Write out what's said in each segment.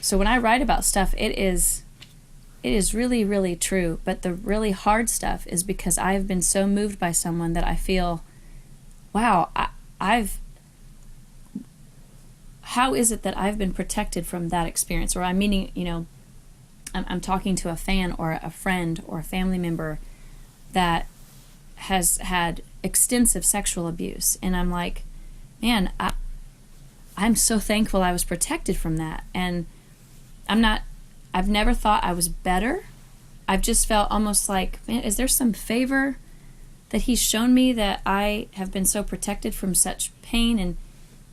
So when I write about stuff, it is really, really true. But the really hard stuff is because I've been so moved by someone that I feel, wow, how is it that I've been protected from that experience? Or I'm meaning, I'm talking to a fan or a friend or a family member that has had extensive sexual abuse. And I'm like, man, I'm so thankful I was protected from that. And I've never thought I was better. I've just felt almost like, man, is there some favor that he's shown me that I have been so protected from such pain, and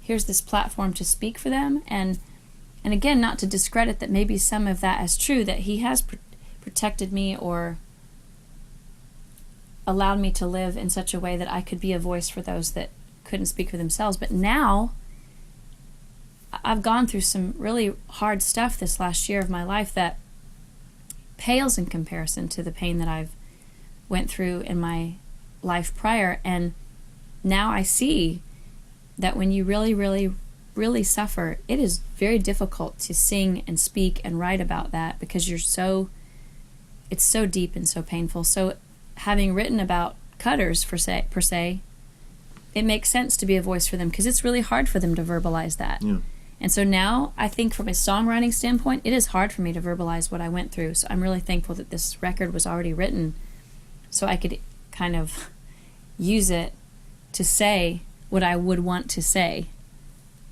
here's this platform to speak for them? And again, not to discredit that maybe some of that is true, that he has protected me or allowed me to live in such a way that I could be a voice for those that couldn't speak for themselves. But now I've gone through some really hard stuff this last year of my life that pales in comparison to the pain that I've went through in my life prior. And now I see that when you really, really, really suffer, it is very difficult to sing and speak and write about that because it's so deep and so painful. So having written about cutters per se, it makes sense to be a voice for them because it's really hard for them to verbalize that. Yeah. And so now I think from a songwriting standpoint, it is hard for me to verbalize what I went through. So I'm really thankful that this record was already written so I could kind of use it to say what I would want to say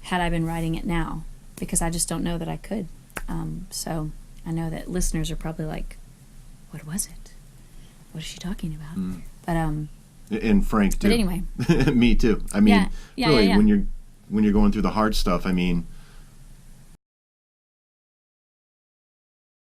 had I been writing it now, because I just don't know that I could. So I know that listeners are probably like, what was it? What is she talking about? Mm. But and Frank too. But anyway. Me too. I mean, yeah, really, yeah. when you're going through the hard stuff, I mean,